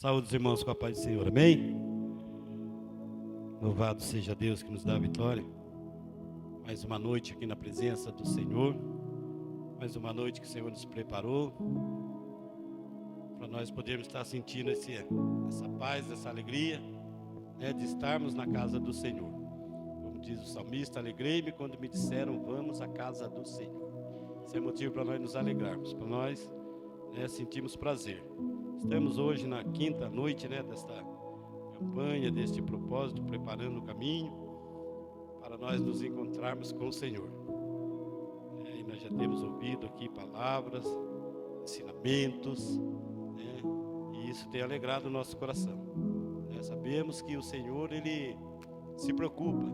Saúde, os irmãos, com a paz do Senhor, amém? Louvado seja Deus que nos dá a vitória. Mais uma noite aqui na presença do Senhor. Mais uma noite que o Senhor nos preparou para nós podermos estar sentindo essa paz, essa alegria, né, de estarmos na casa do Senhor. Como diz o salmista, alegrei-me quando me disseram, vamos à casa do Senhor. Esse é motivo para nós nos alegrarmos, para nós sentirmos prazer. Estamos hoje na quinta noite, desta campanha, deste propósito, preparando o caminho para nós nos encontrarmos com o Senhor. E nós já temos ouvido aqui palavras, ensinamentos, e isso tem alegrado o nosso coração. Sabemos que o Senhor, Ele se preocupa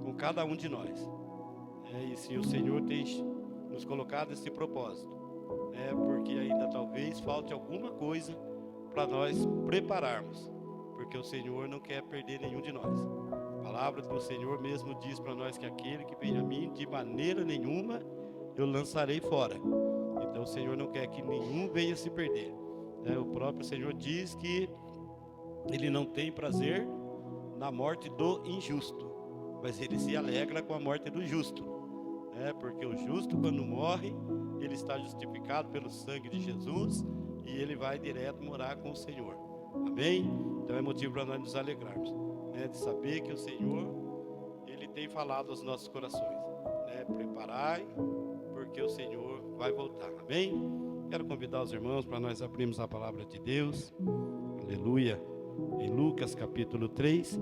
com cada um de nós. E se o Senhor tem nos colocado esse propósito, porque ainda talvez falte alguma coisa para nós prepararmos, porque o Senhor não quer perder nenhum de nós. A palavra do Senhor mesmo diz para nós que aquele que vem a mim, de maneira nenhuma eu lançarei fora. Então o Senhor não quer que nenhum venha se perder. O próprio Senhor diz que Ele não tem prazer na morte do injusto, mas Ele se alegra com a morte do justo. Porque o justo, quando morre, ele está justificado pelo sangue de Jesus e ele vai direto morar com o Senhor. Amém? Então é motivo para nós nos alegrarmos, de saber que o Senhor, Ele tem falado aos nossos corações. Preparai, porque o Senhor vai voltar. Amém? Quero convidar os irmãos para nós abrirmos a palavra de Deus. Aleluia. Em Lucas capítulo 3.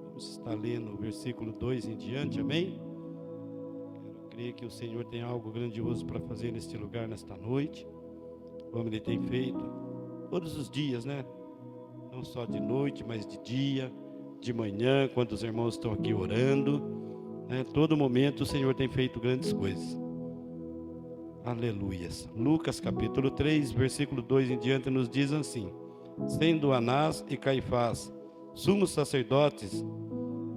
Vamos estar lendo o versículo 2 em diante. Amém? Creio que o Senhor tem algo grandioso para fazer neste lugar, nesta noite, como Ele tem feito todos os dias, não só de noite, mas de dia, de manhã, quando os irmãos estão aqui orando, todo momento o Senhor tem feito grandes coisas. Aleluias. Lucas capítulo 3, versículo 2 em diante nos diz assim: sendo Anás e Caifás sumos sacerdotes,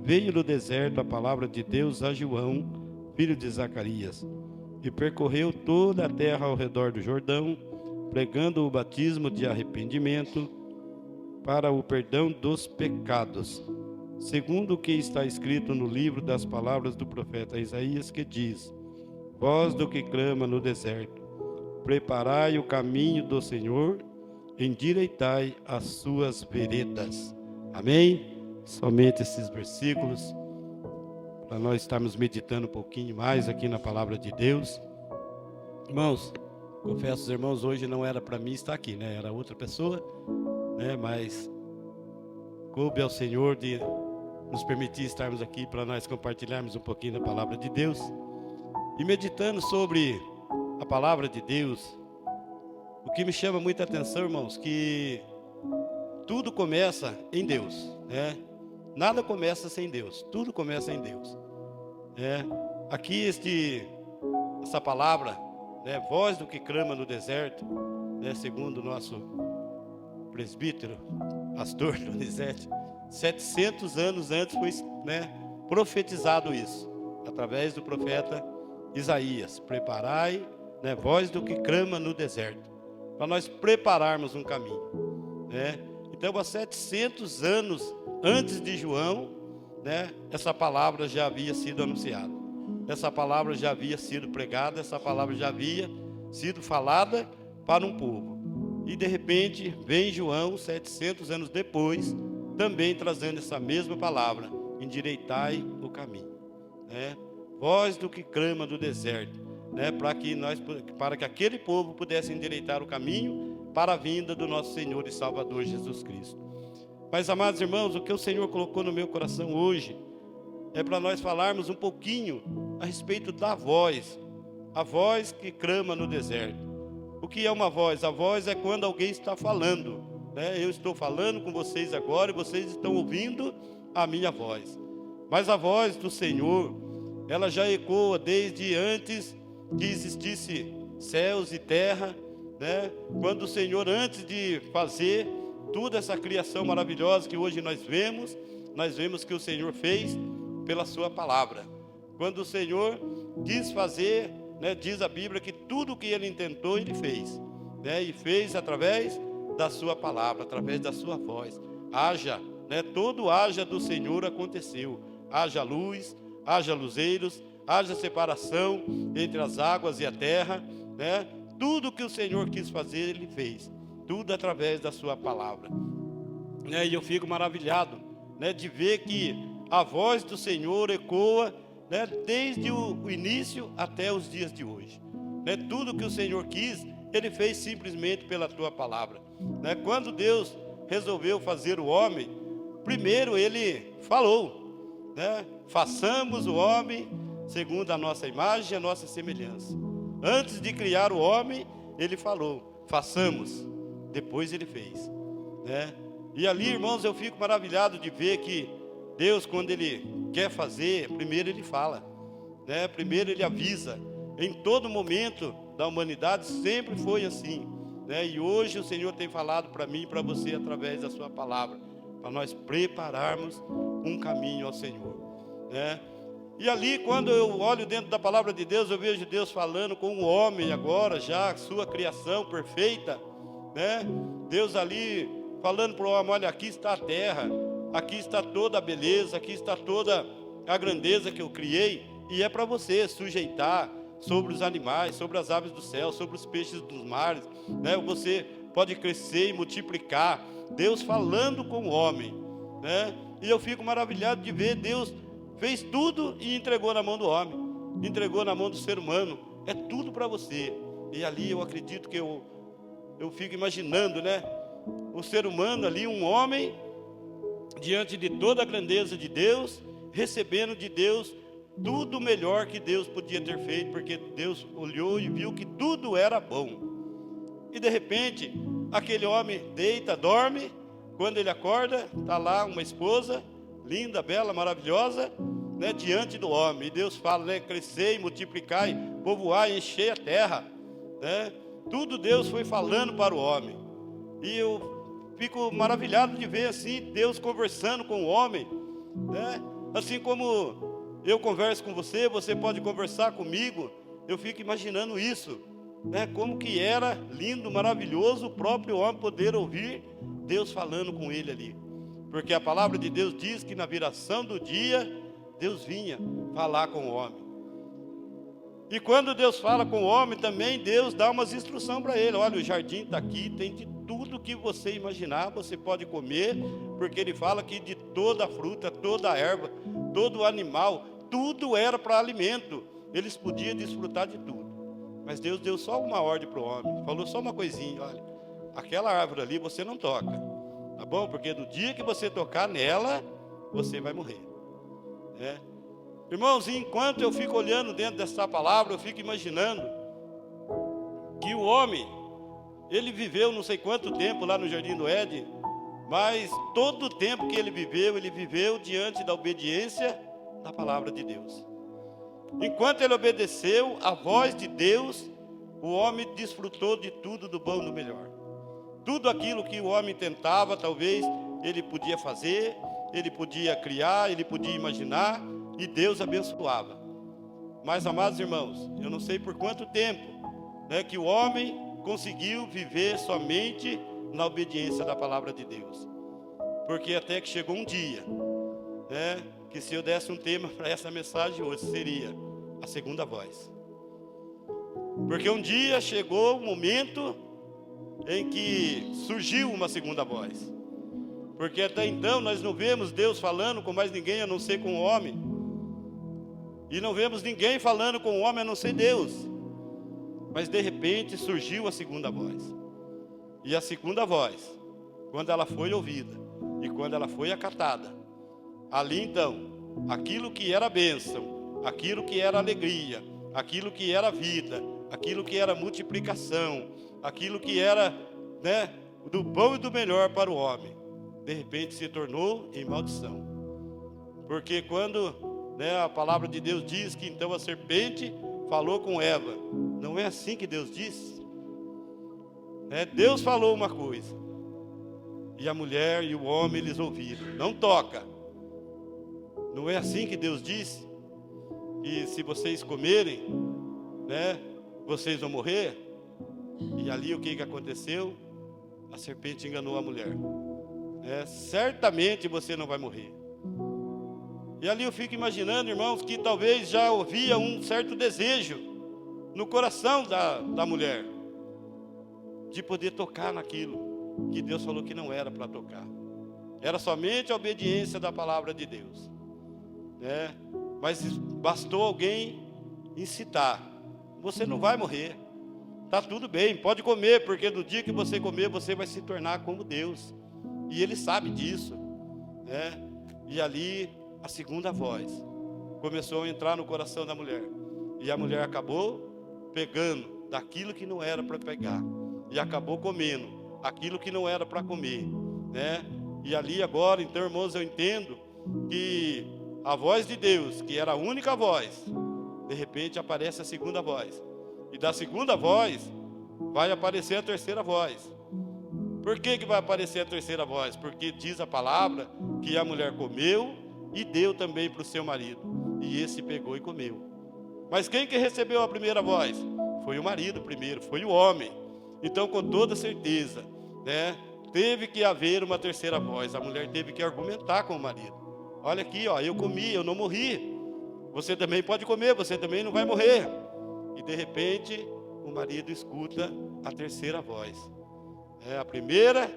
veio no deserto a palavra de Deus a João, filho de Zacarias, e percorreu toda a terra ao redor do Jordão, pregando o batismo de arrependimento para o perdão dos pecados, segundo o que está escrito no livro das palavras do profeta Isaías, que diz: voz do que clama no deserto, preparai o caminho do Senhor, endireitai as suas veredas. Amém? Somente esses versículos para nós estarmos meditando um pouquinho mais aqui na palavra de Deus. Irmãos, confesso aos irmãos, hoje não era para mim estar aqui, era outra pessoa, mas coube ao Senhor de nos permitir estarmos aqui para nós compartilharmos um pouquinho da palavra de Deus. E meditando sobre a palavra de Deus, o que me chama muita atenção, irmãos, que tudo começa em Deus, Nada começa sem Deus, tudo começa em Deus. Aqui essa palavra, voz do que clama no deserto, segundo o nosso presbítero, pastor Donizete, 700 anos antes foi profetizado isso, através do profeta Isaías. Preparai, voz do que clama no deserto, para nós prepararmos um caminho. Então, há 700 anos antes de João, essa palavra já havia sido anunciada, essa palavra já havia sido pregada, essa palavra já havia sido falada para um povo. E de repente vem João, 700 anos depois, também trazendo essa mesma palavra: endireitai o caminho. Voz do que clama do deserto, para que aquele povo pudesse endireitar o caminho para a vinda do nosso Senhor e Salvador Jesus Cristo. Mas, amados irmãos, o que o Senhor colocou no meu coração hoje é para nós falarmos um pouquinho a respeito da voz, a voz que clama no deserto. O que é uma voz? A voz é quando alguém está falando, Eu estou falando com vocês agora e vocês estão ouvindo a minha voz. Mas a voz do Senhor, ela já ecoa desde antes que existisse céus e terra, Quando o Senhor, antes de fazer toda essa criação maravilhosa que hoje nós vemos que o Senhor fez pela sua palavra. Quando o Senhor quis fazer, diz a Bíblia que tudo o que Ele intentou, Ele fez, E fez através da sua palavra, através da sua voz. Haja, né? Todo haja do Senhor aconteceu. Haja luz, haja luzeiros, haja separação entre as águas e a terra, né? Tudo que o Senhor quis fazer, Ele fez. Tudo através da sua palavra, né? E eu fico maravilhado, né, de ver que a voz do Senhor ecoa, né, desde o início até os dias de hoje, né? Tudo que o Senhor quis, Ele fez simplesmente pela tua palavra, né? Quando Deus resolveu fazer o homem, primeiro Ele falou, né? Façamos o homem segundo a nossa imagem e a nossa semelhança. Antes de criar o homem, Ele falou, façamos. Depois Ele fez, né? E ali, irmãos, eu fico maravilhado de ver que Deus, quando Ele quer fazer, primeiro Ele fala, né? Primeiro Ele avisa. Em todo momento da humanidade sempre foi assim, né? E hoje o Senhor tem falado para mim e para você através da sua palavra, para nós prepararmos um caminho ao Senhor, né? E ali, quando eu olho dentro da palavra de Deus, eu vejo Deus falando com o homem agora, já sua criação perfeita, né? Deus ali falando para o homem, olha, aqui está a terra, aqui está toda a beleza, aqui está toda a grandeza que eu criei, e é para você sujeitar sobre os animais, sobre as aves do céu, sobre os peixes dos mares, né? Você pode crescer e multiplicar. Deus falando com o homem, né? E eu fico maravilhado de ver Deus fez tudo e entregou na mão do homem, entregou na mão do ser humano. É tudo para você. E ali eu acredito que eu fico imaginando, né? O ser humano ali, um homem, diante de toda a grandeza de Deus, recebendo de Deus tudo melhor que Deus podia ter feito, porque Deus olhou e viu que tudo era bom. E de repente, aquele homem deita, dorme, quando ele acorda, está lá uma esposa, linda, bela, maravilhosa, né, diante do homem. E Deus fala, né, crescei, multiplicai, povoai, enchei a terra, né? Tudo Deus foi falando para o homem. E eu fico maravilhado de ver assim, Deus conversando com o homem, né? Assim como eu converso com você, você pode conversar comigo. Eu fico imaginando isso, né? Como que era lindo, maravilhoso o próprio homem poder ouvir Deus falando com ele ali. Porque a palavra de Deus diz que na viração do dia, Deus vinha falar com o homem. E quando Deus fala com o homem também, Deus dá umas instruções para ele. Olha, o jardim está aqui, tem de tudo que você imaginar, você pode comer, porque ele fala que de toda a fruta, toda a erva, todo o animal, tudo era para alimento. Eles podiam desfrutar de tudo. Mas Deus deu só uma ordem para o homem, falou só uma coisinha, olha, aquela árvore ali você não toca, tá bom? Porque no dia que você tocar nela, você vai morrer, né? Irmãos, enquanto eu fico olhando dentro dessa palavra, eu fico imaginando que o homem, ele viveu não sei quanto tempo lá no Jardim do Éden, mas todo o tempo que ele viveu diante da obediência da palavra de Deus. Enquanto ele obedeceu a voz de Deus, o homem desfrutou de tudo do bom e do melhor. Tudo aquilo que o homem tentava, talvez ele podia fazer, ele podia criar, ele podia imaginar, e Deus abençoava. Mas, amados irmãos, eu não sei por quanto tempo, né, que o homem conseguiu viver somente na obediência da palavra de Deus. Porque até que chegou um dia, né, que se eu desse um tema para essa mensagem hoje, seria a segunda voz. Porque um dia chegou o momento em que surgiu uma segunda voz. Porque até então nós não vemos Deus falando com mais ninguém a não ser com o homem. E não vemos ninguém falando com o homem a não ser Deus. Mas de repente surgiu a segunda voz. E a segunda voz, quando ela foi ouvida e quando ela foi acatada, ali então, aquilo que era bênção, aquilo que era alegria, aquilo que era vida, aquilo que era multiplicação, aquilo que era, né, do bom e do melhor para o homem, de repente se tornou em maldição. Porque quando, né, a palavra de Deus diz que então a serpente falou com Eva, não é assim que Deus disse? Deus falou uma coisa, e a mulher e o homem eles ouviram, não toca. Não é assim que Deus disse? E se vocês comerem, né, vocês vão morrer? E ali o que aconteceu? a serpente enganou a mulher. Certamente você não vai morrer. E ali eu fico imaginando, irmãos, que talvez já havia um certo desejo no coração da mulher de poder tocar naquilo que Deus falou que não era para tocar. Era somente a obediência da palavra de Deus, mas bastou alguém incitar: você não vai morrer, está tudo bem, pode comer, porque no dia que você comer, você vai se tornar como Deus. E ele sabe disso, E ali a segunda voz começou a entrar no coração da mulher, e a mulher acabou pegando daquilo que não era para pegar, e acabou comendo aquilo que não era para comer, E ali agora, então, irmãos, eu entendo que a voz de Deus, que era a única voz, de repente aparece a segunda voz, e da segunda voz vai aparecer a terceira voz. Por que vai aparecer a terceira voz? Porque diz a palavra que a mulher comeu e deu também para o seu marido, e esse pegou e comeu. Mas quem que recebeu a primeira voz? Foi o marido primeiro, foi o homem. Então, com toda certeza, teve que haver uma terceira voz. A mulher teve que argumentar com o marido: olha aqui, eu comi, eu não morri, você também pode comer, você também não vai morrer. E de repente o marido escuta a terceira voz. A primeira,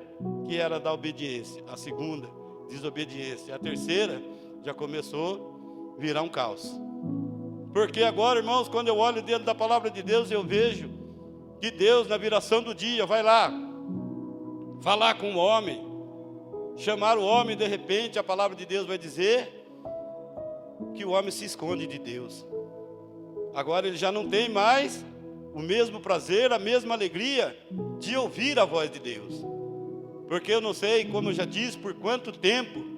que era da obediência; a segunda, desobediência; a terceira já começou a virar um caos. Porque agora, irmãos, quando eu olho dentro da palavra de Deus, eu vejo que Deus, na viração do dia, vai lá falar com o homem, chamar o homem. De repente a palavra de Deus vai dizer que o homem se esconde de Deus. Agora ele já não tem mais o mesmo prazer, a mesma alegria de ouvir a voz de Deus. Porque eu não sei, como eu já disse, por quanto tempo,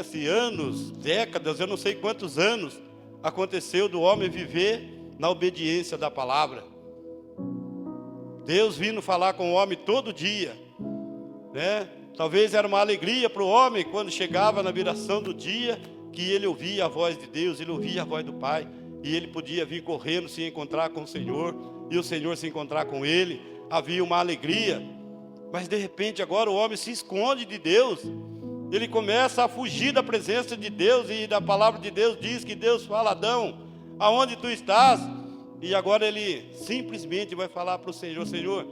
se anos, décadas, eu não sei quantos anos aconteceu do homem viver na obediência da palavra. Deus vindo falar com o homem todo dia, Talvez era uma alegria para o homem quando chegava na viração do dia, que ele ouvia a voz de Deus, ele ouvia a voz do Pai, e ele podia vir correndo se encontrar com o Senhor, e o Senhor se encontrar com ele. Havia uma alegria. Mas de repente agora o homem se esconde de Deus, ele começa a fugir da presença de Deus, e da palavra de Deus diz que Deus fala: Adão, aonde tu estás? E agora ele simplesmente vai falar para o Senhor: Senhor,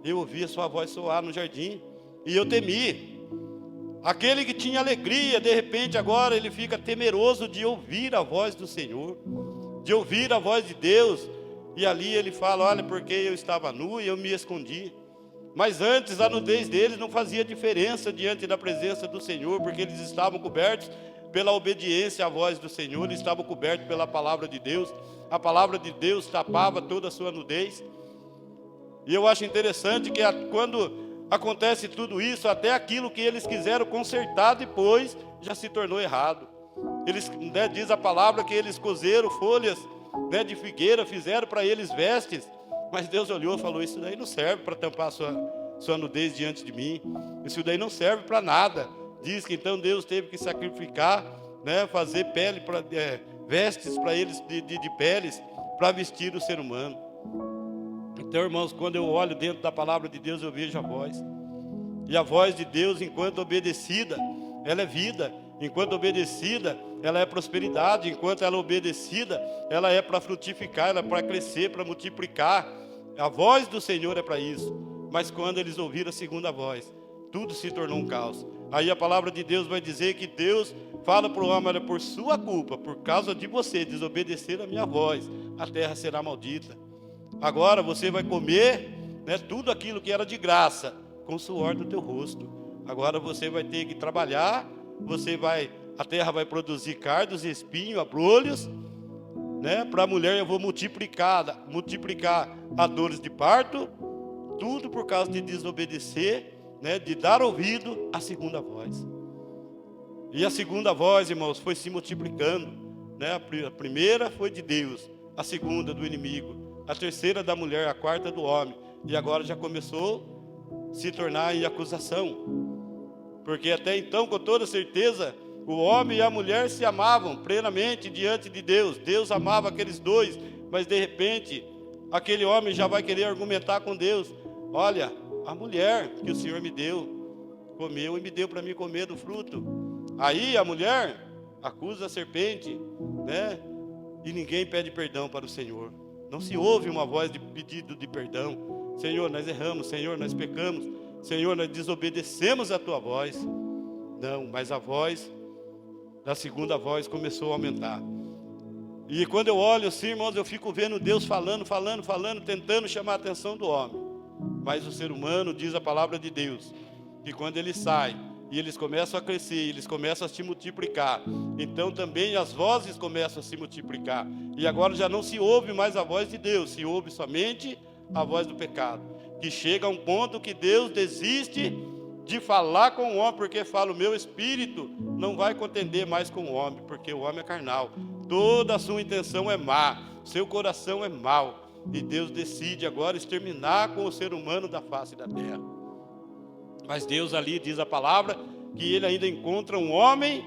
eu ouvi a sua voz soar no jardim, e eu temi. Aquele que tinha alegria, de repente agora ele fica temeroso de ouvir a voz do Senhor, de ouvir a voz de Deus. E ali ele fala: olha, porque eu estava nu e eu me escondi. Mas antes a nudez deles não fazia diferença diante da presença do Senhor, porque eles estavam cobertos pela obediência à voz do Senhor, eles estavam cobertos pela palavra de Deus. A palavra de Deus tapava toda a sua nudez. E eu acho interessante que quando acontece tudo isso, até aquilo que eles quiseram consertar depois já se tornou errado. Eles, diz a palavra que eles cozeram folhas, de figueira, fizeram para eles vestes. Mas Deus olhou e falou: isso daí não serve para tampar sua nudez diante de mim. Isso daí não serve para nada. Diz que então Deus teve que sacrificar, fazer pele vestes para eles de peles, para vestir o ser humano. Então, irmãos, quando eu olho dentro da palavra de Deus, eu vejo a voz. E a voz de Deus, enquanto obedecida, ela é vida. Enquanto obedecida, ela é prosperidade. Enquanto ela é obedecida, ela é para frutificar, ela é para crescer, para multiplicar. A voz do Senhor é para isso. Mas quando eles ouviram a segunda voz, tudo se tornou um caos. Aí a palavra de Deus vai dizer que Deus fala para o homem: olha, por sua culpa, por causa de você desobedecer a minha voz, a terra será maldita. Agora você vai comer, tudo aquilo que era de graça, com o suor do teu rosto. Agora você vai ter que trabalhar, a terra vai produzir cardos, espinhos, abrolhos, para a mulher eu vou multiplicar a dores de parto, tudo por causa de desobedecer, de dar ouvido à segunda voz. E a segunda voz, irmãos, foi se multiplicando, A primeira foi de Deus, a segunda do inimigo, a terceira da mulher, a quarta do homem. E agora já começou a se tornar em acusação. Porque até então, com toda certeza, o homem e a mulher se amavam plenamente diante de Deus. Deus amava aqueles dois, mas de repente, aquele homem já vai querer argumentar com Deus: olha, a mulher que o Senhor me deu, comeu e me deu para mim comer do fruto. Aí a mulher acusa a serpente, né? E ninguém pede perdão para o Senhor. Não se ouve uma voz de pedido de perdão. Senhor, nós erramos. Senhor, nós pecamos. Senhor, nós desobedecemos a tua voz. Não, mas a voz da segunda voz começou a aumentar. E quando eu olho assim, irmãos, eu fico vendo Deus falando, tentando chamar a atenção do homem. Mas o ser humano, diz a palavra de Deus, que quando ele sai e eles começam a crescer, eles começam a se multiplicar, então também as vozes começam a se multiplicar. E agora já não se ouve mais a voz de Deus, se ouve somente a voz do pecado. Que chega a um ponto que Deus desiste de falar com o homem, porque fala, o meu espírito não vai contender mais com o homem, porque o homem é carnal. Toda a sua intenção é má, seu coração é mau. E Deus decide agora exterminar com o ser humano da face da terra. Mas Deus ali diz a palavra que ele ainda encontra um homem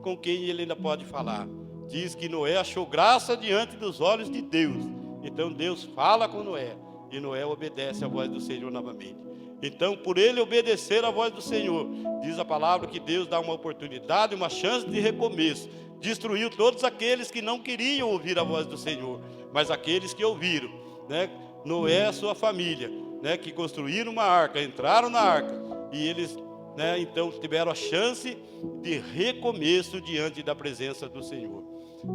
com quem ele ainda pode falar. Diz que Noé achou graça diante dos olhos de Deus. Então Deus fala com Noé e Noé obedece à voz do Senhor novamente. Então, por ele obedecer à voz do Senhor, diz a palavra que Deus dá uma oportunidade, uma chance de recomeço. Destruiu todos aqueles que não queriam ouvir a voz do Senhor, mas aqueles que ouviram, né? Noé e a sua família, né? Que construíram uma arca, entraram na arca, e eles, né? Então tiveram a chance de recomeço diante da presença do Senhor.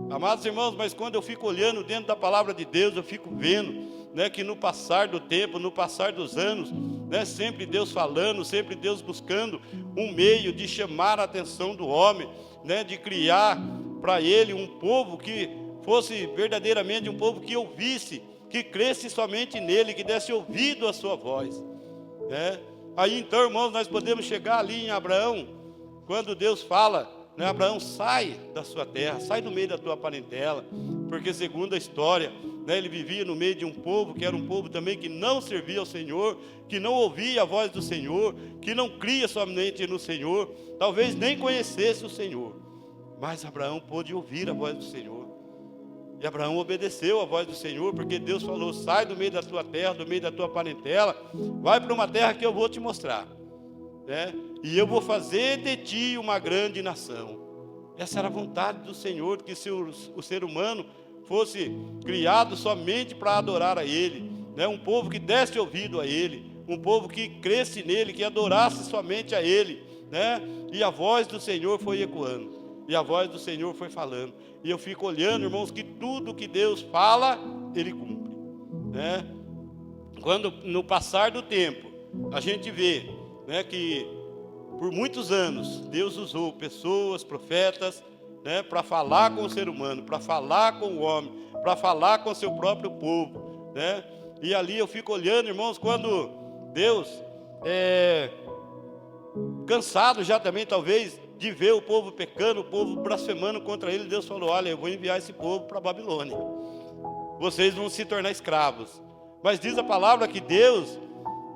Amados irmãos, mas quando eu fico olhando dentro da palavra de Deus, eu fico vendo, né, que no passar do tempo, no passar dos anos, né, sempre Deus falando, sempre Deus buscando um meio de chamar a atenção do homem, né, de criar para ele um povo que fosse verdadeiramente um povo que ouvisse, que cresce somente nele, que desse ouvido à sua voz, né? Aí então, irmãos, nós podemos chegar ali em Abraão, quando Deus fala, né, Abraão, sai da sua terra, sai do meio da tua parentela, porque segundo a história, né, ele vivia no meio de um povo, que era um povo também que não servia ao Senhor, que não ouvia a voz do Senhor, que não cria somente no Senhor, talvez nem conhecesse o Senhor, mas Abraão pôde ouvir a voz do Senhor, e Abraão obedeceu a voz do Senhor, porque Deus falou, sai do meio da tua terra, do meio da tua parentela, vai para uma terra que eu vou te mostrar, né? E eu vou fazer de ti uma grande nação. Essa era a vontade do Senhor, que o ser humano fosse criado somente para adorar a Ele, né? Um povo que desse ouvido a Ele, um povo que cresce nele, que adorasse somente a Ele, né? E a voz do Senhor foi ecoando, e a voz do Senhor foi falando, e eu fico olhando, irmãos, que tudo que Deus fala, Ele cumpre, né? Quando no passar do tempo, a gente vê, né, que por muitos anos Deus usou pessoas, profetas, né, para falar com o ser humano, para falar com o homem, para falar com o seu próprio povo, né? E ali eu fico olhando, irmãos, quando Deus, cansado já também talvez de ver o povo pecando, o povo blasfemando contra ele, Deus falou, olha, eu vou enviar esse povo para a Babilônia, vocês vão se tornar escravos. Mas diz a palavra que Deus,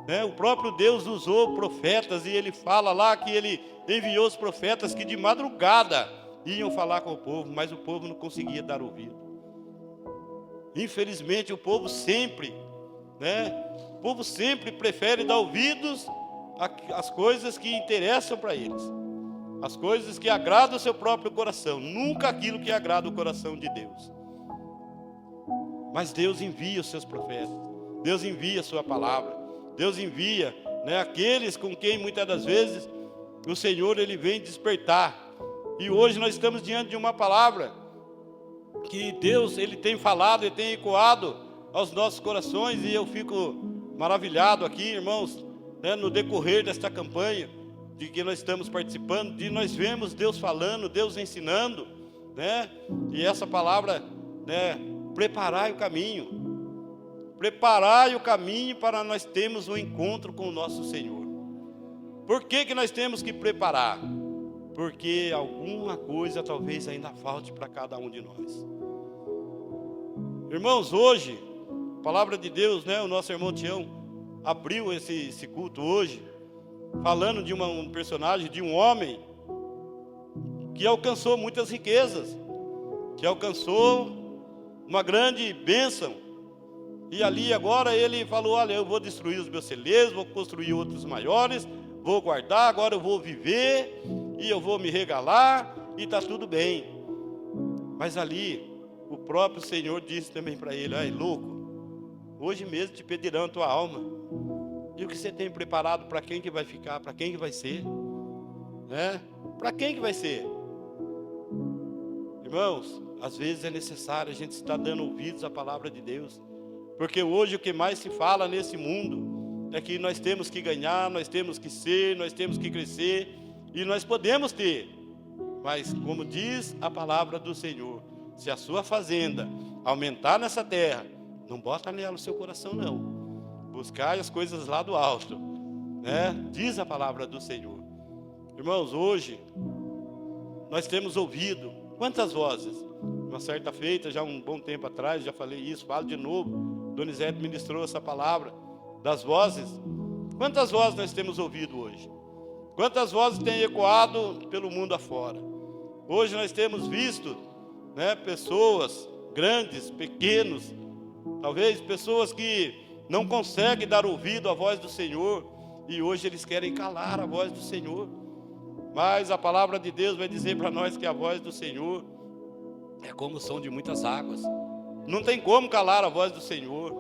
né, o próprio Deus usou profetas, e ele fala lá que ele enviou os profetas que de madrugada iam falar com o povo, mas o povo não conseguia dar ouvido. Infelizmente o povo sempre, né, o povo sempre prefere dar ouvidos às coisas que interessam para eles, as coisas que agradam o seu próprio coração, nunca aquilo que agrada o coração de Deus. Mas Deus envia os seus profetas, Deus envia a sua palavra, Deus envia, né, aqueles com quem muitas das vezes o Senhor ele vem despertar. E hoje nós estamos diante de uma palavra que Deus ele tem falado e tem ecoado aos nossos corações, e eu fico maravilhado aqui, irmãos, né, no decorrer desta campanha de que nós estamos participando, de nós vemos Deus falando, Deus ensinando, né? E essa palavra, né, preparai o caminho para nós termos um encontro com o nosso Senhor. Por que nós temos que preparar? Porque alguma coisa talvez ainda falte para cada um de nós. Irmãos, hoje, a palavra de Deus, né, o nosso irmão Tião abriu esse culto hoje, falando de um personagem, de um homem que alcançou muitas riquezas, que alcançou uma grande bênção, E ali agora ele falou, olha, eu vou destruir os meus celeiros, vou construir outros maiores, vou guardar, agora eu vou viver, e eu vou me regalar, e está tudo bem. Mas ali, o próprio Senhor disse também para ele, ai louco, hoje mesmo te pedirão a tua alma. E o que você tem preparado, para quem que vai ficar, para quem que vai ser? Né? Para quem que vai ser? Irmãos, às vezes é necessário a gente estar dando ouvidos à palavra de Deus. Porque hoje o que mais se fala nesse mundo é que nós temos que ganhar, nós temos que ser, nós temos que crescer, e nós podemos ter. Mas como diz a palavra do Senhor, se a sua fazenda aumentar nessa terra, não bota nela o seu coração não. Buscai as coisas lá do alto, né? Diz a palavra do Senhor. Irmãos, hoje nós temos ouvido quantas vozes? Uma certa feita, já um bom tempo atrás, já falei isso, falo de novo. Donizete ministrou essa palavra das vozes. Quantas vozes nós temos ouvido hoje? Quantas vozes têm ecoado pelo mundo afora? Hoje nós temos visto, né, pessoas grandes, pequenos, talvez pessoas que não conseguem dar ouvido à voz do Senhor, e hoje eles querem calar a voz do Senhor. Mas a palavra de Deus vai dizer para nós que a voz do Senhor é como o som de muitas águas. Não tem como calar a voz do Senhor.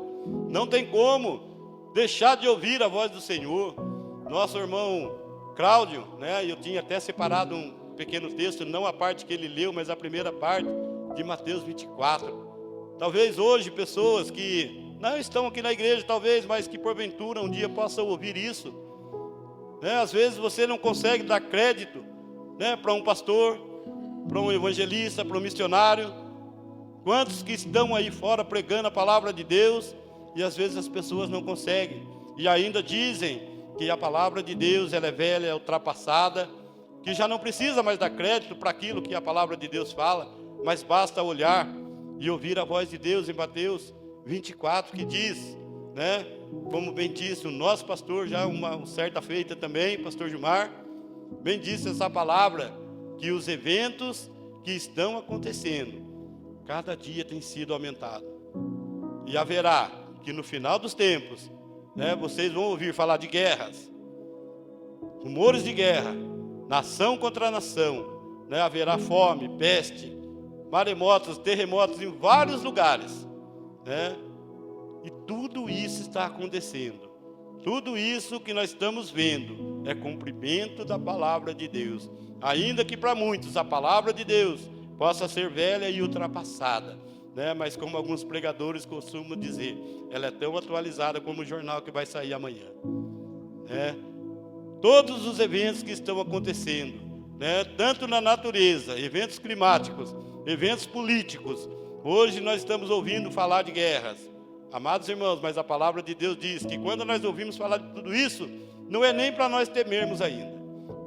Não tem como deixar de ouvir a voz do Senhor. Nosso irmão Cláudio, né, eu tinha até separado um pequeno texto, não a parte que ele leu, mas a primeira parte de Mateus 24. Talvez hoje pessoas que não estão aqui na igreja, talvez, mas que porventura um dia possam ouvir isso. Né, às vezes você não consegue dar crédito, né, para um pastor, para um evangelista, para um missionário. Quantos que estão aí fora pregando a palavra de Deus, e às vezes as pessoas não conseguem, e ainda dizem que a palavra de Deus ela é velha, é ultrapassada, que já não precisa mais dar crédito para aquilo que a palavra de Deus fala, mas basta olhar e ouvir a voz de Deus em Mateus 24, que diz, né, como bem disse o nosso pastor, já uma certa feita também, pastor Gilmar, bem disse essa palavra, que os eventos que estão acontecendo, cada dia tem sido aumentado, e haverá que no final dos tempos, né, vocês vão ouvir falar de guerras, rumores de guerra, nação contra nação, né, haverá fome, peste, maremotos, terremotos em vários lugares, né, e tudo isso está acontecendo. Tudo isso que nós estamos vendo é cumprimento da palavra de Deus, ainda que para muitos a palavra de Deus possa ser velha e ultrapassada, né, mas como alguns pregadores costumam dizer, ela é tão atualizada como o jornal que vai sair amanhã, né? Todos os eventos que estão acontecendo, né, tanto na natureza, eventos climáticos, eventos políticos, hoje nós estamos ouvindo falar de guerras, amados irmãos, mas a palavra de Deus diz que quando nós ouvimos falar de tudo isso, não é nem para nós temermos ainda,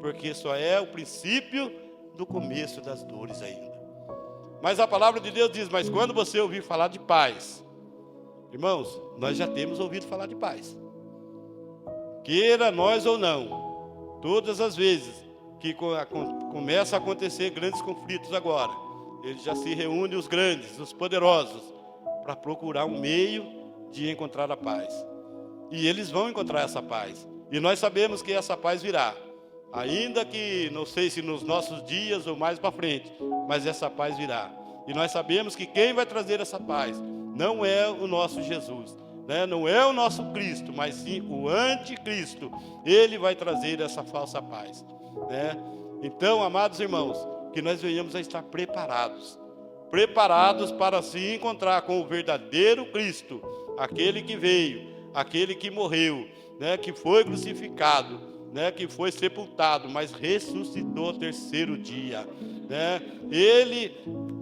porque só é o princípio do começo das dores ainda. Mas a palavra de Deus diz, mas quando você ouvir falar de paz, irmãos, nós já temos ouvido falar de paz, queira nós ou não, todas as vezes que começa a acontecer grandes conflitos agora, eles já se reúnem os grandes, os poderosos, para procurar um meio de encontrar a paz, e eles vão encontrar essa paz, e nós sabemos que essa paz virá, ainda que não sei se nos nossos dias ou mais para frente, mas essa paz virá, e nós sabemos que quem vai trazer essa paz não é o nosso Jesus, né? Não é o nosso Cristo, mas sim o anticristo. Ele vai trazer essa falsa paz, né? Então, amados irmãos, que nós venhamos a estar preparados para se encontrar com o verdadeiro Cristo, aquele que veio, aquele que morreu, né? Que foi crucificado, né? Que foi sepultado, mas ressuscitou ao terceiro dia, né? Ele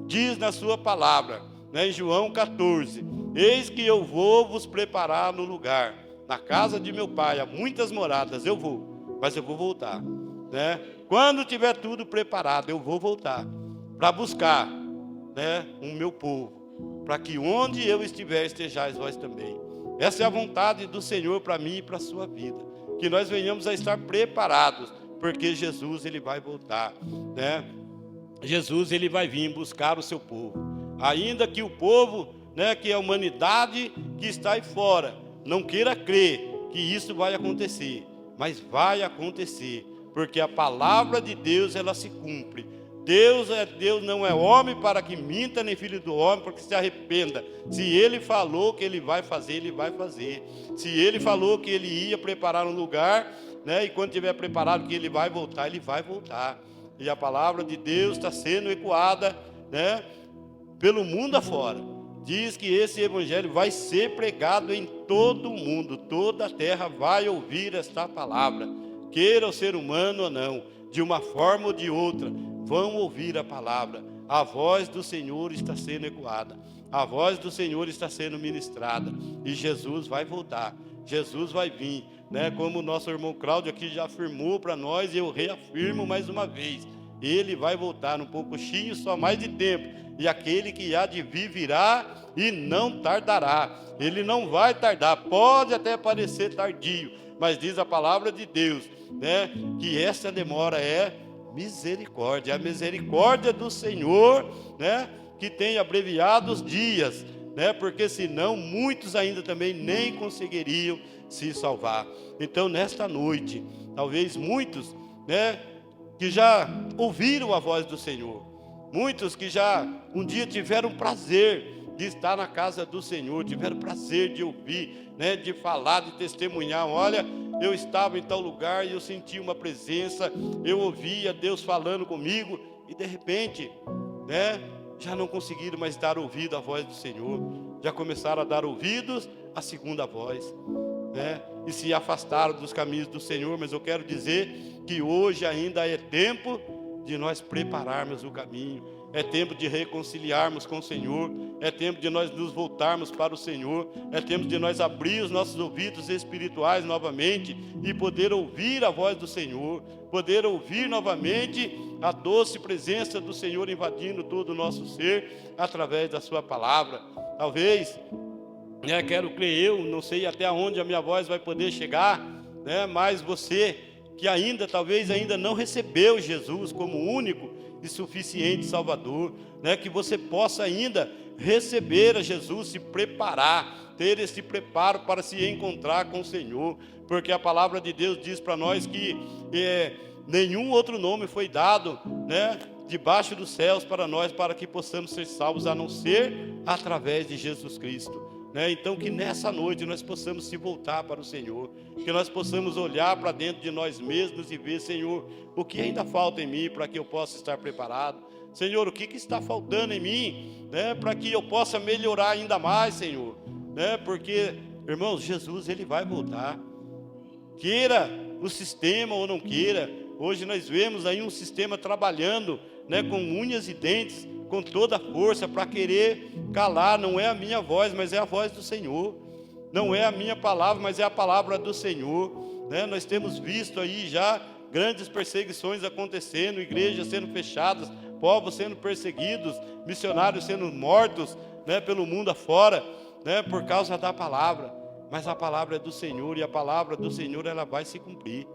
diz na sua palavra, né, em João 14, eis que eu vou vos preparar no lugar, na casa de meu pai há muitas moradas, eu vou, mas eu vou voltar, né? Quando tiver tudo preparado, eu vou voltar para buscar, né, o meu povo, para que onde eu estiver, estejais vós também. Essa é a vontade do Senhor para mim e para a sua vida, que nós venhamos a estar preparados, porque Jesus ele vai voltar, né? Jesus ele vai vir buscar o seu povo, ainda que o povo, né, que a humanidade que está aí fora não queira crer que isso vai acontecer, mas vai acontecer, porque a palavra de Deus ela se cumpre. Deus é Deus, não é homem para que minta, nem filho do homem para que se arrependa. Se Ele falou que Ele vai fazer, Ele vai fazer. Se Ele falou que Ele ia preparar um lugar, né, e quando tiver preparado que Ele vai voltar, Ele vai voltar. E a palavra de Deus está sendo ecoada, né, pelo mundo afora. Diz que esse evangelho vai ser pregado em todo o mundo, toda a terra vai ouvir esta palavra, queira o ser humano ou não, de uma forma ou de outra, vão ouvir a palavra. A voz do Senhor está sendo ecoada, a voz do Senhor está sendo ministrada, e Jesus vai voltar, Jesus vai vir, né? Como o nosso irmão Cláudio aqui já afirmou para nós, e eu reafirmo mais uma vez, Ele vai voltar num pouquinho só mais de tempo, e aquele que há de vir virá e não tardará. Ele não vai tardar, pode até parecer tardio, mas diz a palavra de Deus, né, que essa demora é misericórdia, a misericórdia do Senhor, né, que tem abreviado os dias, né, porque senão muitos ainda também nem conseguiriam se salvar. Então nesta noite, talvez muitos, né, que já ouviram a voz do Senhor, muitos que já um dia tiveram prazer de estar na casa do Senhor, tiveram prazer de ouvir, né, de falar, de testemunhar. Olha, eu estava em tal lugar e eu senti uma presença, eu ouvia Deus falando comigo, e de repente, né, já não conseguiram mais dar ouvido à voz do Senhor, já começaram a dar ouvidos à segunda voz, né, e se afastaram dos caminhos do Senhor. Mas eu quero dizer que hoje ainda é tempo de nós prepararmos o caminho, é tempo de reconciliarmos com o Senhor, é tempo de nós nos voltarmos para o Senhor, é tempo de nós abrir os nossos ouvidos espirituais novamente e poder ouvir a voz do Senhor, poder ouvir novamente a doce presença do Senhor invadindo todo o nosso ser através da sua palavra. Talvez, né, quero crer eu, não sei até onde a minha voz vai poder chegar, né, mas você que ainda, talvez ainda não recebeu Jesus como único e suficiente Salvador, né, que você possa ainda receber a Jesus, se preparar, ter esse preparo para se encontrar com o Senhor, porque a palavra de Deus diz para nós que nenhum outro nome foi dado, né, debaixo dos céus para nós, para que possamos ser salvos, a não ser através de Jesus Cristo. Então que nessa noite nós possamos se voltar para o Senhor, que nós possamos olhar para dentro de nós mesmos e ver, Senhor, o que ainda falta em mim para que eu possa estar preparado. Senhor, o que está faltando em mim, né, para que eu possa melhorar ainda mais, Senhor, né, porque, irmãos, Jesus Ele vai voltar, queira o sistema ou não queira. Hoje nós vemos aí um sistema trabalhando, né, com unhas e dentes, com toda a força para querer calar. Não é a minha voz, mas é a voz do Senhor. Não é a minha palavra, mas é a palavra do Senhor, né? Nós temos visto aí já grandes perseguições acontecendo, igrejas sendo fechadas, povos sendo perseguidos, missionários sendo mortos, né, pelo mundo afora, né, por causa da palavra. Mas a palavra é do Senhor, e a palavra do Senhor ela vai se cumprir.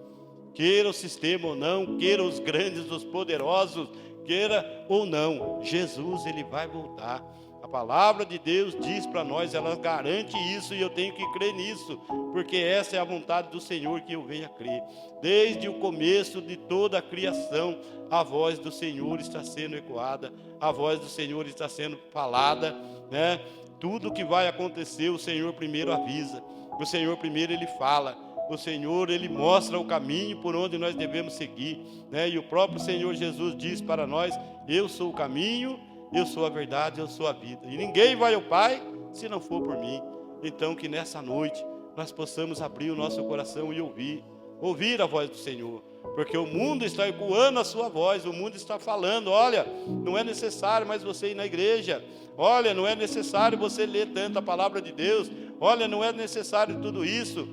Queira o sistema ou não, queira os grandes, os poderosos, queira ou não, Jesus Ele vai voltar. A palavra de Deus diz para nós, ela garante isso, e eu tenho que crer nisso, porque essa é a vontade do Senhor, que eu venha crer. Desde o começo de toda a criação, a voz do Senhor está sendo ecoada, a voz do Senhor está sendo falada, né? Tudo que vai acontecer, o Senhor primeiro avisa, o Senhor primeiro Ele fala, o Senhor Ele mostra o caminho por onde nós devemos seguir, né? E o próprio Senhor Jesus diz para nós: eu sou o caminho, eu sou a verdade, eu sou a vida, e ninguém vai ao Pai se não for por mim. Então que nessa noite nós possamos abrir o nosso coração e ouvir a voz do Senhor, porque o mundo está ecoando a sua voz, o mundo está falando: olha, não é necessário mais você ir na igreja, olha, não é necessário você ler tanto a palavra de Deus, olha, não é necessário tudo isso.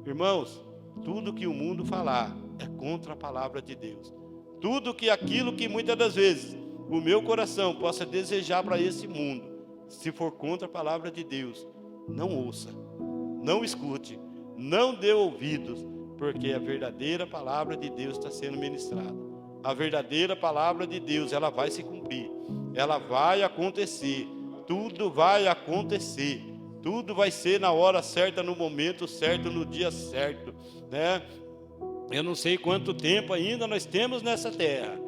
Irmãos, tudo que o mundo falar é contra a palavra de Deus. Tudo que aquilo que muitas das vezes o meu coração possa desejar para esse mundo, se for contra a palavra de Deus, não ouça, não escute, não dê ouvidos, porque a verdadeira palavra de Deus está sendo ministrada. A verdadeira palavra de Deus, ela vai se cumprir, ela vai acontecer. tudo vai acontecer. Tudo vai ser na hora certa, no momento certo, no dia certo, né? Eu não sei quanto tempo ainda nós temos nessa terra,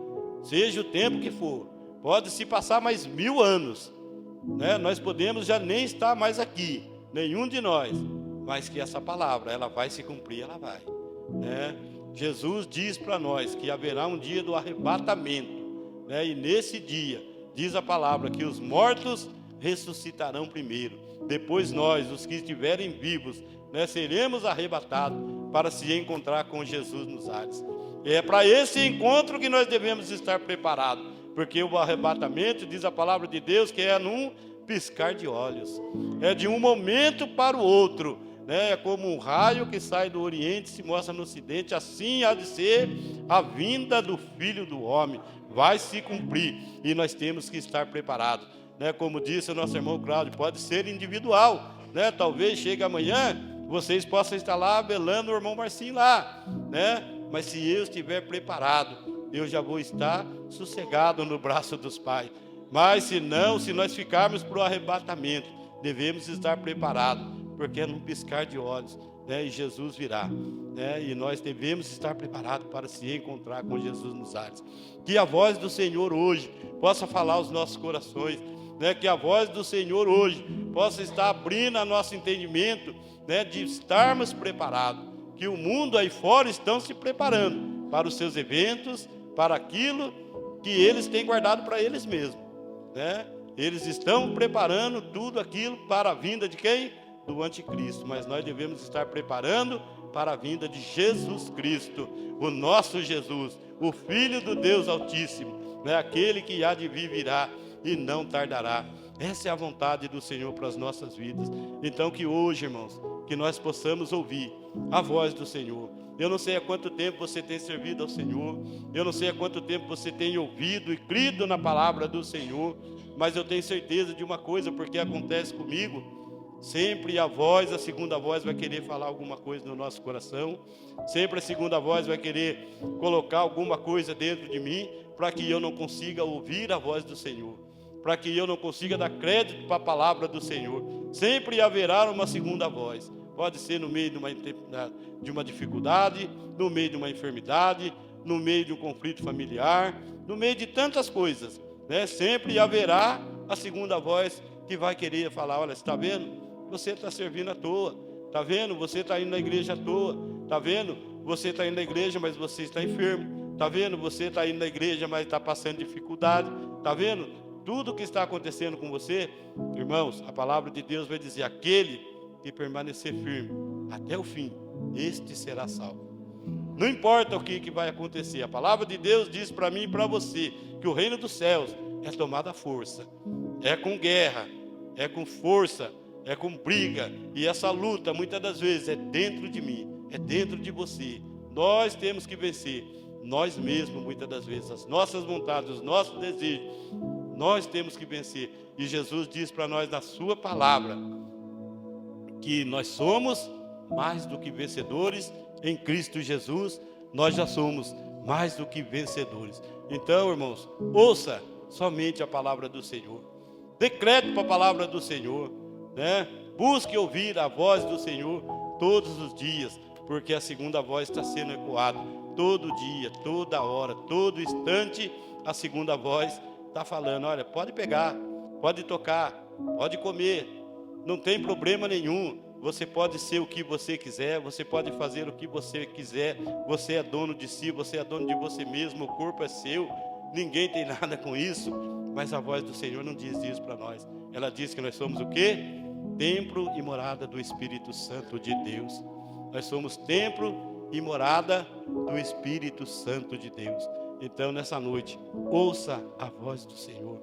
seja o tempo que for. Pode se passar mais 1000 anos, né? Nós podemos já nem estar mais aqui, nenhum de nós, mas que essa palavra, ela vai se cumprir, ela vai, né? Jesus diz para nós que haverá um dia do arrebatamento, né? E nesse dia, diz a palavra, que os mortos ressuscitarão primeiro, depois nós, os que estiverem vivos, né, seremos arrebatados para se encontrar com Jesus nos ares. E é para esse encontro que nós devemos estar preparados, porque o arrebatamento, diz a palavra de Deus, que é num piscar de olhos, é de um momento para o outro, né? É como um raio que sai do Oriente e se mostra no Ocidente. Assim há de ser a vinda do Filho do Homem, vai se cumprir, e nós temos que estar preparados, né? Como disse o nosso irmão Cláudio, pode ser individual, né? Talvez chegue amanhã, vocês possam estar lá velando o irmão Marcinho lá, né? Mas se eu estiver preparado, eu já vou estar sossegado no braço dos pais. Mas se não, se nós ficarmos para o arrebatamento, devemos estar preparados, porque é num piscar de olhos, né? E Jesus virá, né? E nós devemos estar preparados para se encontrar com Jesus nos ares. Que a voz do Senhor hoje possa falar aos nossos corações, né? Que a voz do Senhor hoje possa estar abrindo o nosso entendimento, né? De estarmos preparados, que o mundo aí fora estão se preparando para os seus eventos, para aquilo que eles têm guardado para eles mesmos, né? Eles estão preparando tudo aquilo para a vinda de quem? Do anticristo. Mas nós devemos estar preparando para a vinda de Jesus Cristo, o nosso Jesus, o Filho do Deus Altíssimo, né? Aquele que há de vir virá e não tardará. Essa é a vontade do Senhor para as nossas vidas. Então que hoje, irmãos, que nós possamos ouvir a voz do Senhor. Eu não sei há quanto tempo você tem servido ao Senhor, eu não sei há quanto tempo você tem ouvido e crido na palavra do Senhor, mas eu tenho certeza de uma coisa, porque acontece comigo, sempre a segunda voz vai querer falar alguma coisa no nosso coração, sempre a segunda voz vai querer colocar alguma coisa dentro de mim, para que eu não consiga ouvir a voz do Senhor, para que eu não consiga dar crédito para a palavra do Senhor. Sempre haverá uma segunda voz. Pode ser no meio de uma dificuldade, no meio de uma enfermidade, no meio de um conflito familiar, no meio de tantas coisas, né? Sempre haverá a segunda voz que vai querer falar: olha, está vendo? Você está servindo à toa. Está vendo? Você está indo na igreja à toa. Está vendo? Você está indo na igreja, mas você está enfermo. Está vendo? Você está indo na igreja, mas está passando dificuldade. Está vendo? Tudo que está acontecendo com você, irmãos, a palavra de Deus vai dizer: aquele que permanecer firme até o fim, este será salvo. Não importa o que vai acontecer, a palavra de Deus diz para mim e para você, que o reino dos céus é tomado à força, é com guerra, é com força, é com briga, e essa luta muitas das vezes é dentro de mim, é dentro de você. Nós temos que vencer, nós mesmos muitas das vezes, as nossas vontades, os nossos desejos, nós temos que vencer. E Jesus diz para nós na sua palavra, que nós somos mais do que vencedores em Cristo Jesus. Nós já somos mais do que vencedores. Então, irmãos, ouça somente a palavra do Senhor, dê crédito para a palavra do Senhor, né? Busque ouvir a voz do Senhor todos os dias, porque a segunda voz está sendo ecoada todo dia, toda hora, todo instante. A segunda voz está falando: olha, pode pegar, pode tocar, pode comer, não tem problema nenhum. Você pode ser o que você quiser, você pode fazer o que você quiser, você é dono de si, você é dono de você mesmo, o corpo é seu, ninguém tem nada com isso. Mas a voz do Senhor não diz isso para nós. Ela diz que nós somos o quê? Templo e morada do Espírito Santo de Deus. Nós somos templo e morada do Espírito Santo de Deus. Então, nessa noite, ouça a voz do Senhor.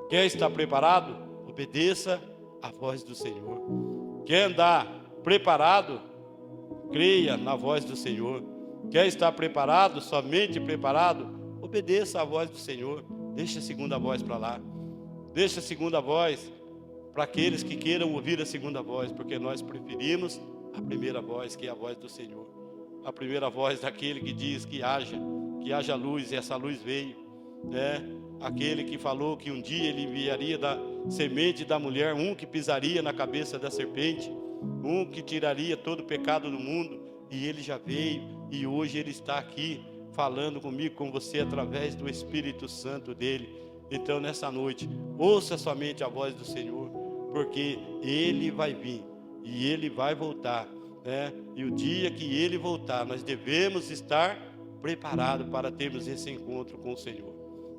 Quer estar preparado? Obedeça a voz do Senhor. Quer andar preparado? Creia na voz do Senhor. Quer estar preparado, somente preparado? Obedeça a voz do Senhor. Deixa a segunda voz para lá. Deixa a segunda voz para aqueles que queiram ouvir a segunda voz, porque nós preferimos a primeira voz, que é a voz do Senhor. A primeira voz daquele que diz que haja luz, e essa luz veio, né? Aquele que falou que um dia ele enviaria semente da mulher, um que pisaria na cabeça da serpente, um que tiraria todo o pecado do mundo, e ele já veio, e hoje ele está aqui falando comigo, com você, através do Espírito Santo dele. Então nessa noite, ouça somente a voz do Senhor, porque ele vai vir, e ele vai voltar, né? E o dia que ele voltar, nós devemos estar preparados para termos esse encontro com o Senhor,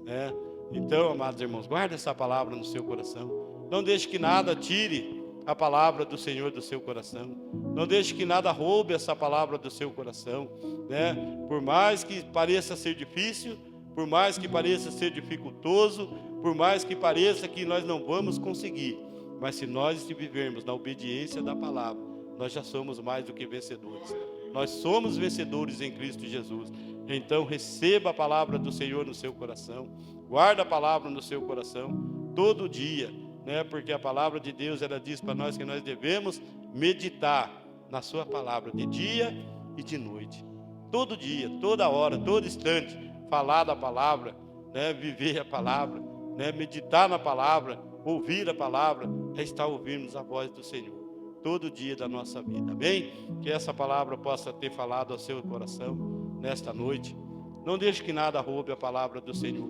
né? Então, amados irmãos, guarde essa palavra no seu coração. Não deixe que nada tire a palavra do Senhor do seu coração. Não deixe que nada roube essa palavra do seu coração, né? Por mais que pareça ser difícil, por mais que pareça ser dificultoso, por mais que pareça que nós não vamos conseguir, mas se nós vivermos na obediência da palavra, nós já somos mais do que vencedores. Nós somos vencedores em Cristo Jesus. Então receba a palavra do Senhor no seu coração, guarda a palavra no seu coração todo dia, né? Porque a palavra de Deus, ela diz para nós que nós devemos meditar na sua palavra de dia e de noite, todo dia, toda hora, todo instante, falar da palavra, né? Viver a palavra, né? Meditar na palavra, ouvir a palavra, é estar ouvindo a voz do Senhor todo dia da nossa vida, amém? Que essa palavra possa ter falado ao seu coração nesta noite. Não deixe que nada roube a palavra do Senhor,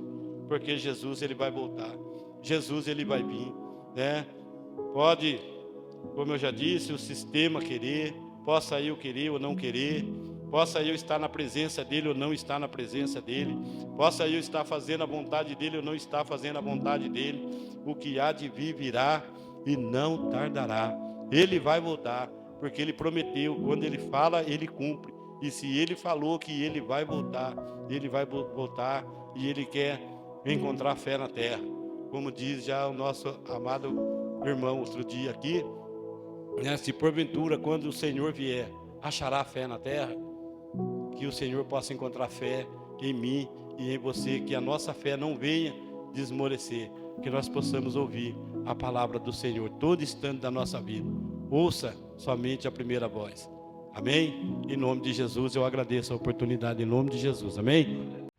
porque Jesus, ele vai voltar, Jesus, ele vai vir, né? Pode, como eu já disse, o sistema querer, possa eu querer ou não querer, possa eu estar na presença dele ou não estar na presença dele, possa eu estar fazendo a vontade dele ou não estar fazendo a vontade dele, o que há de vir virá e não tardará. Ele vai voltar, porque ele prometeu, quando ele fala, ele cumpre. E se ele falou que ele vai voltar e ele quer encontrar fé na terra. Como diz já o nosso amado irmão outro dia aqui, né? Se porventura, quando o Senhor vier, achará fé na terra, que o Senhor possa encontrar fé em mim e em você, que a nossa fé não venha desmorecer, que nós possamos ouvir a palavra do Senhor todo instante da nossa vida. Ouça somente a primeira voz. Amém? Em nome de Jesus, eu agradeço a oportunidade, em nome de Jesus. Amém?